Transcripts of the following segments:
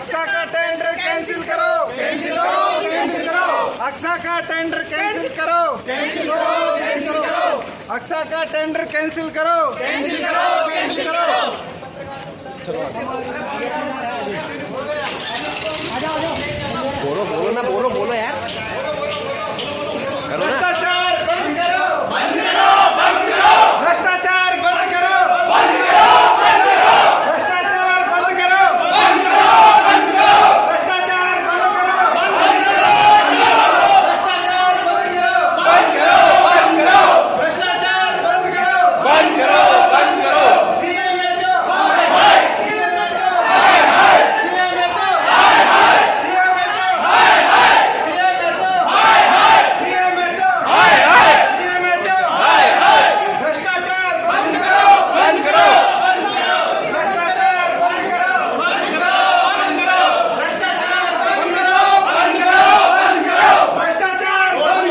अक्सा का tender cancel करो, cancel करो, कैंसिल करो। अक्सा का टेंडर कैंसिल करो, कैंसिल करो, कैंसिल करो। अक्सा का टेंडर कैंसिल करो, कैंसिल करो, कैंसिल करो। बोलो बोलो ना, बोलो बोलो यार, करो ना। भ्रष्टाचार बंद करो, बंद करो, बंद करो। भ्रष्टाचार बंद करो, बंद करो, बंद करो। भ्रष्टाचार बंद करो, बंद करो, बंद करो। भ्रष्टाचार बंद करो, बंद करो, भ्रष्टाचार बंद करो, बंद करो, बंद करो। भ्रष्टाचार बंद करो, बंद करो, बंद करो। सीएमएचओ हाय हाय, सीएमएचओ हाय हाय, सीएमएचओ हाय हाय, सीएमएचओ हाय हाय, सीएमएचओ हाय हाय, सीएमएचओ हाय हाय, सीएमएचओ हाय हाय। भ्रष्टाचार बंद करो, बंद करो, बंद करो। भ्रष्टाचार बंद करो, बंद करो, बंद करो। भ्रष्टाचार बंद करो, बंद करो, बंद करो। भ्रष्टाचार बंद करो,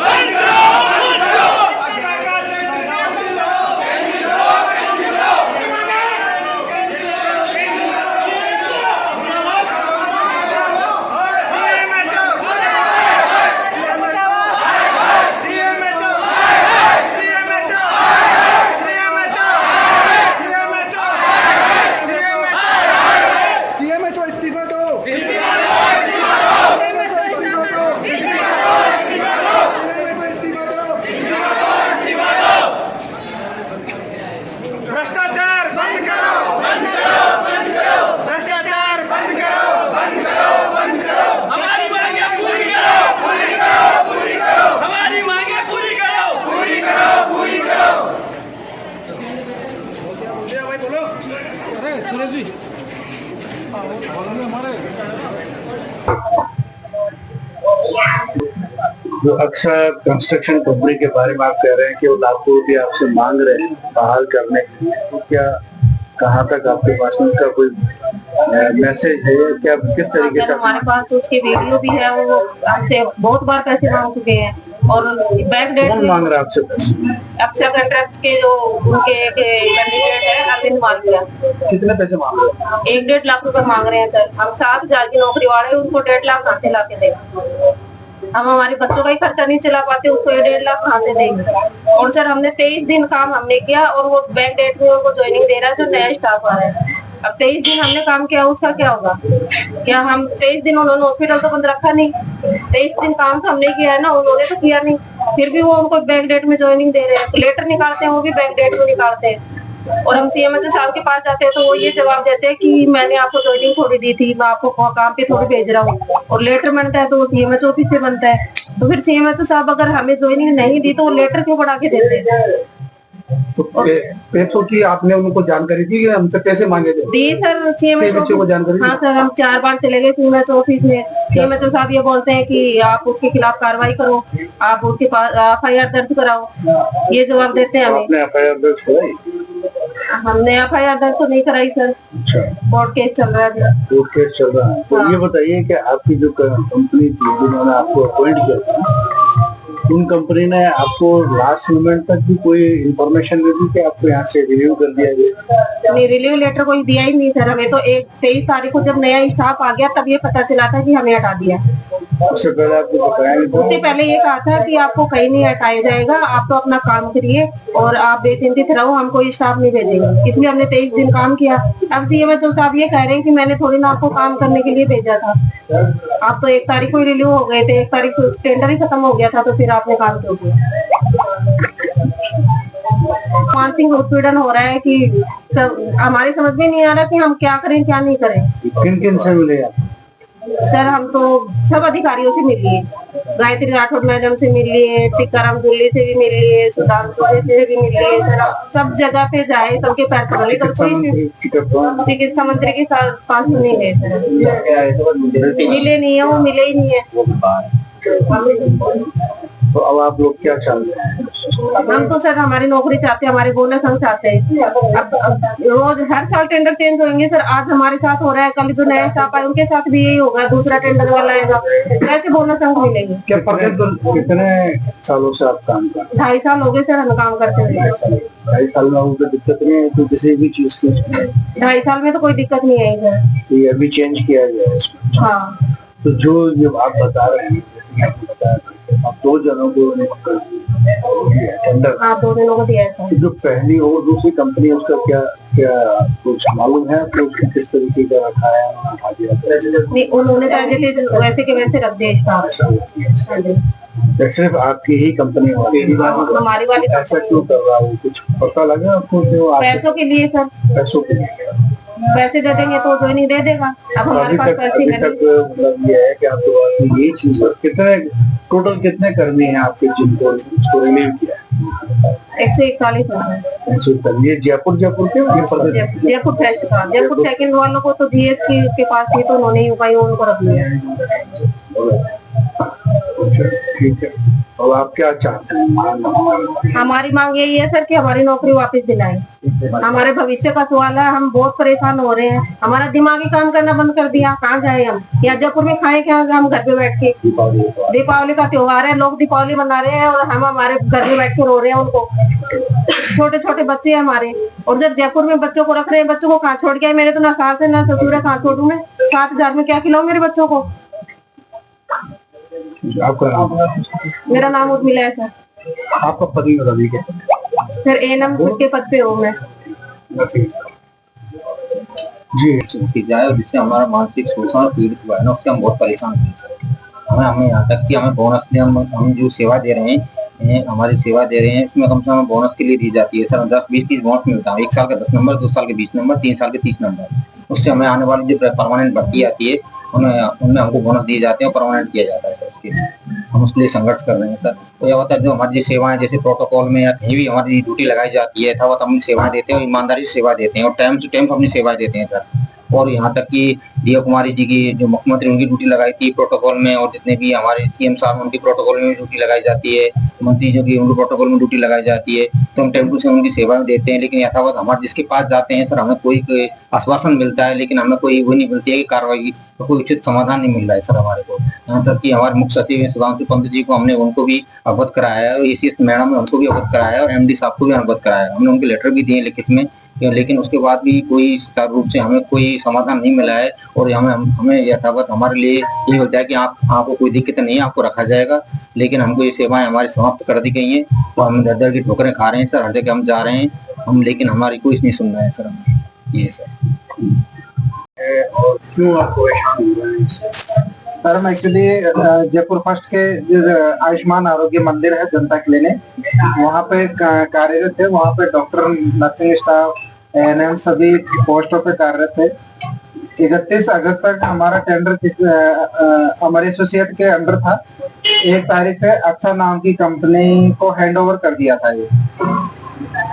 बंद करो, बंद करो। भ्रष्टाचार बंद करो, बंद करो, बंद करो। अक्सा का टेंडर कैंसिल करो, कैंसिल करो, कैंसिल करो। सीएमएचओ हाय हाय, सीएमएचओ हाय हाय, सीएमएचओ हाय हाय, सीएमएचओ हाय हाय, सीएमएचओ हाय हाय, सीएमएचओ हाय हाय, सीएमएचओ हाय हाय। सीएमएचओ इस्तीफा दो, इस्तीफा दो, इस्तीफा दो। सीएमएचओ इस्तीफा दो, इस्तीफा दो, इस्तीफा दो। सीएमएचओ इस्तीफा दो। इस्तीफा दो, इस्तीफा दो। भ्रष्टाचार बंद करो, बंद करो, बंद करो। भ्रष्टाचार बंद करो, बंद करो, बंद करो। हमारी मांगे पूरी करो, पूरी करो, पूरी करो। हमारी मांगे पूरी करो। पूरी करो, पूरी करो। जो अक्सा कंस्ट्रक्शन कंपनी के बारे में आप कह रहे हैं कि वो लाखों रुपये आपसे मांग रहे हैं बहाल करने के लिए, तो क्या कहाँ तक आपके पास में उनका कोई मैसेज है, क्या किस तरीके से हमारे पास उसके वीडियो भी है, वो आपसे बहुत बार पैसे मांग चुके हैं और बैंक डेट कौन मांग रहा है आपसे पैसे? अक्सा कॉन्ट्रैक्ट के जो उनके कैंडिडेट है अरविंद मालविया, कितने पैसे मांग रहे हैं? 1-1.5 लाख रुपए मांग रहे हैं सर। हम 7,000 की नौकरी वाले, उनको 1.5 लाख कहाँ से ला के देंगे? हम हमारे बच्चों का ही खर्चा नहीं चला पाते, उसको 1.5 लाख कहाँ से देंगे? और सर हमने 23 दिन काम हमने किया और वो बैंक डेट में उनको ज्वाइनिंग दे रहा है जो नया स्टाफ आ रहा है। अब 23 दिन हमने काम किया, उसका क्या होगा? क्या हम 23 दिन उन्होंने हॉस्पिटल तो बंद रखा नहीं, 23 दिन काम तो हमने किया है ना, उन्होंने तो किया नहीं, फिर भी वो उनको बैंक डेट में ज्वाइनिंग दे रहे हैं। लेटर निकालते हैं वो भी बैंक डेट में निकालते हैं। और हम सीएमएचओ साहब के पास जाते हैं तो वो ये जवाब देते हैं कि मैंने आपको ज्वाइनिंग थोड़ी दी थी, मैं आपको काम पे थोड़ी भेज रहा हूँ। और लेटर बनता है तो वो सीएमएचओ ऑफिस से बनता है, तो फिर सीएमएचओ साहब अगर हमें ज्वाइनिंग नहीं दी तो वो लेटर क्यों बढ़ा के देते हैं? तो पैसों की आपने उनको जानकारी दी कि हमसे पैसे मांगे थे? दी सर सीएमएचओ को जानकारी दी? हाँ सर, हम 4 बार चले गए सीएमएचओ ऑफिस में। सीएमएचओ साहब ये बोलते हैं कि आप उसके खिलाफ कार्रवाई करो, आप उसके पास एफआईआर दर्ज कराओ, ये जवाब देते हैं हमें। आपने एफआईआर दर्ज कराई? हमने एफआईआर दर्ज तो नहीं कराई सर, कोर्ट केस चल रहा है। कोर्ट केस चल रहा है। तो ये बताइए कि आपकी जो कंपनी थी जिन्होंने आपको अपॉइंट किया था, उन कंपनी ने आपको लास्ट मोमेंट तक भी कोई इंफॉर्मेशन नहीं दी कि आपको यहाँ से रिलीव कर दिया गया? नहीं, रिलीव लेटर कोई दिया ही नहीं सर हमें तो। 23 तारीख को जब नया स्टाफ आ गया तब ये पता चला था कि हमें हटा दिया। उससे पहले आपको बताया नहीं था? उससे पहले ये कहा था कि आपको कहीं नहीं हटाया जाएगा, आप तो अपना काम करिए और आप बेचिंतित रहो, हम कोई स्टाफ नहीं भेजेंगे। इसलिए हमने 23 दिन काम किया। अब सीएमएचओ साहब ये कह रहे हैं कि मैंने थोड़ी ना आपको काम करने के लिए भेजा था, आप तो 1 तारीख को ही रिलीव हो गए थे, 1 तारीख को टेंडर ही खत्म हो गया था, तो फिर आपने काम क्यों किया? मानसिक उत्पीड़न हो रहा है कि सब हमारी समझ में नहीं आ रहा कि हम क्या करें क्या नहीं करें। किन किन से मिले आप? सर हम तो सब अधिकारियों से मिल लिए, गायत्री राठौर मैडम से मिल लिए, टीकाराम दुल्ली से भी मिल लिए, सुधांशु से भी मिल लिए। सर सब जगह पे जाए, सबके पैर पकड़े, तो कोई चिकित्सा मंत्री के पास तो नहीं गए सर, मिले नहीं है, वो मिले ही नहीं है। तो अब आप लोग क्या चाहते हैं? हम तो सर हमारी नौकरी चाहते हैं, हमारे बोनस हम चाहते हैं। अब रोज हर साल टेंडर चेंज होंगे सर, आज हमारे साथ हो रहा है, कल जो नया स्टाफ आए उनके साथ भी यही होगा, दूसरा टेंडर वाला आएगा, कैसे बोनस हमको मिलेंगे? क्या कितने सालों से आप काम कर रहे 2.5 साल हो गए सर हम काम करते हुए। हैं? 2.5 साल में आपको दिक्कत नहीं है तो किसी भी चीज की? 2.5 साल में तो कोई दिक्कत नहीं आई सर। तो ये अभी चेंज किया गया है इसमें? हाँ तो जो आप बता रहे हैं, जैसे कि आपने बताया आप 2 जनों को टेंडर, हाँ 2 दिनों को दिया है सर। जो पहली और दूसरी कंपनी है उसका क्या क्या कुछ मालूम है आपको? उसको किस तरीके का रखा है, हटा दिया नहीं उन्होंने तो वैसे के वैसे रख दिया स्टाफ। हाँ जी। सिर्फ आपकी ही कंपनी वाली? हमारी वाली ऐसा क्यों कर रहा है? कुछ पता लगा आपको? पैसों के लिए सर, पैसों के लिए? पैसे दे देंगे तो ज्वाइनिंग दे देगा। अब हमारे पास पैसे अभी नहीं। तक मतलब ये है कि आपके पास ये चीज है। कितने टोटल कितने कर्मी हैं आपके जिनको रिलीव किया है? 141 है। ये जयपुर के जयपुर फर्स्ट का, जयपुर सेकंड वालों को तो जीएस के पास थी तो उन्होंने यूं उनको रख लिया। ठीक है। और आप क्या चाहते हैं? हमारी मांग यही है सर कि हमारी नौकरी वापस दिलाएं। हमारे भविष्य का सवाल है, हम बहुत परेशान हो रहे हैं, हमारा दिमागी काम करना बंद कर दिया। कहाँ जाए हम? या जयपुर में खाए क्या हम घर पे बैठ के? दीपावली का त्योहार है, लोग दीपावली मना रहे हैं और हम हमारे घर में बैठ के रो रहे हैं। उनको छोटे छोटे बच्चे हैं हमारे, और जब जयपुर में बच्चों को रख रहे हैं, बच्चों को कहाँ छोड़ गया? मेरे तो ना सास है ना ससुर है, कहाँ छोड़ू मैं? 7,000 में क्या खिलाऊं मेरे बच्चों को? आपका नाम? मेरा नाम उर्मिला है सर। आपका पति और रवि के सर एएनएम के पद पे हूँ मैं। जी जाए जिससे हमारा मानसिक शोषण और पीड़ित हुआ है ना, उससे हम बहुत परेशान हैं। हमें यहाँ तक कि हमें बोनस में हम जो सेवा दे रहे हैं, हमारी सेवा दे रहे हैं, इसमें कम से कम बोनस के लिए दी जाती है सर। 10, 20, 30 बोनस मिलता है। 1 साल का 10 नंबर, 2 साल के 20 नंबर, 3 साल के 30 नंबर। उससे हमें आने वाली जो परमानेंट भर्ती आती है उनमें हमको बोनस दिए जाते हैं और परमानेंट किया जाता है सर। उसके लिए हम उसके लिए संघर्ष कर रहे हैं सर। तो यह होता है जो हमारी सेवाएं जैसे प्रोटोकॉल में या कहीं भी हमारी ड्यूटी लगाई जाती है, वो हम सेवाएं देते हैं और ईमानदारी से सेवा देते हैं और टाइम टू टाइम अपनी सेवाएं देते हैं सर। और यहाँ तक कि दिया कुमारी जी की जो मुख्यमंत्री उनकी ड्यूटी लगाई थी प्रोटोकॉल में, और जितने भी हमारे सीएम साहब उनकी प्रोटोकॉल में ड्यूटी लगाई जाती है, मंत्री जो की उनकी प्रोटोकॉल में ड्यूटी लगाई जाती है, तो हम टेम्पू से उनकी सेवाएं देते हैं। लेकिन यथावत हमारे जिसके पास जाते हैं सर, हमें कोई आश्वासन मिलता है, लेकिन हमें कोई वो नहीं मिलती है कि कार्रवाई तो कोई उचित समाधान नहीं मिल रहा है सर हमारे को। यहाँ तक कि हमारे मुख्य सचिव सुधांशु पंत जी को हमने उनको भी अवगत कराया है, और एसीएस मैडम ने उनको भी अवगत कराया है, और एमडी साहब को भी अवगत कराया है। हमने उनके लेटर भी दिए लिखित में, लेकिन उसके बाद भी कोई सुचारू रूप से हमें कोई समाधान नहीं मिला है। और हमें यथावत हमारे लिए ये होता है कि आपको कोई दिक्कत नहीं है, आपको रखा जाएगा, लेकिन हमको ये सेवाएं हमारी समाप्त कर दी गई हैं और हम दर दर की ठोकरें खा रहे हैं सर। हर जगह हम जा रहे हैं हम, लेकिन हमारी कोई नहीं सुन रहा है सर। ये सर और क्यों आप परेशान हो रहे हैं? सर हम एक्चुअली जयपुर फर्स्ट के जो आयुष्मान आरोग्य मंदिर है जनता क्लिनिक, वहाँ पे कार्यरत थे। वहाँ पे डॉक्टर, नर्सिंग स्टाफ, एएनएम सभी पोस्टों पे कार्यरत थे। 31 अगस्त तक हमारा टेंडर हमारे एसोसिएट के अंडर था। 1 तारीख से अक्सा नाम की कंपनी को हैंड ओवर कर दिया था। ये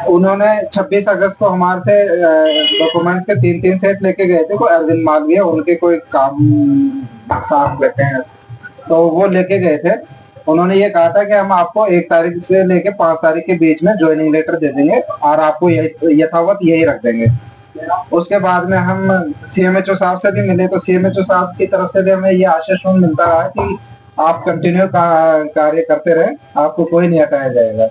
उन्होंने 26 अगस्त को हमारे से डॉक्यूमेंट्स के 3 सेट लेके गए थे। कोई अरविंद मालवीय उनके कोई काम साथ लेते हैं, तो वो लेके गए थे। उन्होंने ये कहा था कि हम आपको 1 तारीख से लेके 5 तारीख के बीच में ज्वाइनिंग लेटर दे देंगे और आपको यथावत यही रख देंगे। उसके बाद में हम सीएमएचओ साहब से भी मिले, तो सीएमएचओ साहब की तरफ से भी हमें ये आश्वासन मिलता रहा कि आप कंटिन्यू कार्य करते रहे, आपको कोई नहीं हटाया जाएगा।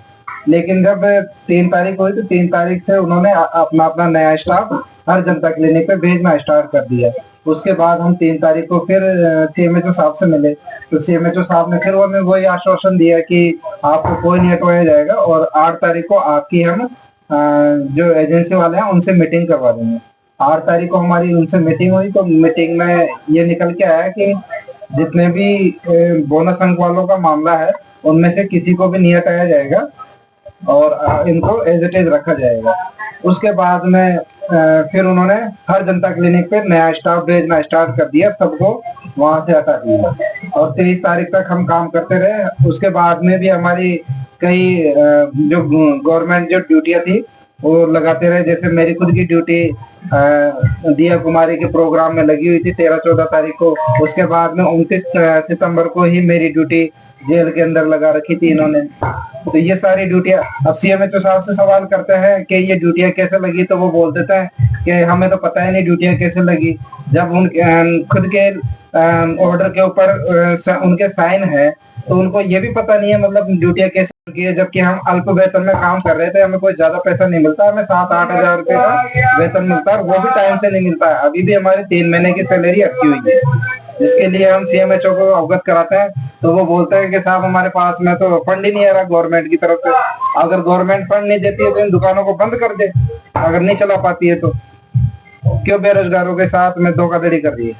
लेकिन जब 3 तारीख हुई तो 3 तारीख से उन्होंने अपना नया स्टाफ हर जनता क्लिनिक पे भेजना स्टार्ट कर दिया। उसके बाद हम 3 तारीख को फिर सीएमएचओ साहब से मिले, तो सीएमएचओ साहब ने फिर हमें वही आश्वासन दिया कि आपको कोई नहीं हटवाया जाएगा और 8 तारीख को आपकी हम जो एजेंसी वाले हैं उनसे मीटिंग करवा देंगे। 8 तारीख को हमारी उनसे मीटिंग हुई, तो मीटिंग में ये निकल के आया कि जितने भी बोनस अंक वालों का मामला है उनमें से किसी को भी नहीं हटाया जाएगा और इनको एज इट इज रखा जाएगा। उसके बाद में फिर उन्होंने हर जनता क्लिनिक पे नया स्टाफ भेजना स्टार्ट कर दिया, सबको वहां से हटा दिया और 23 तारीख तक हम काम करते रहे। उसके बाद में भी हमारी कई जो गवर्नमेंट जो ड्यूटियां थी वो लगाते रहे। जैसे मेरी खुद की ड्यूटी दिया कुमारी के प्रोग्राम में लगी हुई थी 13-14 तारीख को। उसके बाद में 29 सितंबर को ही मेरी ड्यूटी जेल के अंदर लगा रखी थी इन्होंने। तो ये सारी ड्यूटियां अब सीएमएचओ साहब से सवाल करते हैं कि ये ड्यूटियां कैसे लगी, तो वो बोल देता है कि हमें तो पता ही नहीं ड्यूटियां कैसे लगी। जब उन खुद के ऑर्डर के ऊपर उनके साइन है तो उनको ये भी पता नहीं है मतलब ड्यूटियां कैसे की है, जबकि हम अल्प वेतन में काम कर रहे थे, हमें कोई ज्यादा पैसा नहीं मिलता, हमें 7-8 हजार रुपए का वेतन मिलता है, वो भी टाइम से नहीं मिलता है। अभी भी हमारी 3 महीने की सैलरी अटकी हुई है, जिसके लिए हम सीएमएचओ को अवगत कराते हैं तो वो बोलते हैं कि साहब हमारे पास में तो फंड ही नहीं आ रहा गवर्नमेंट की तरफ से। अगर गवर्नमेंट फंड नहीं देती है तो इन दुकानों को बंद कर दे, अगर नहीं चला पाती है तो। क्यों बेरोजगारों के साथ में धोखाधड़ी कर रही है।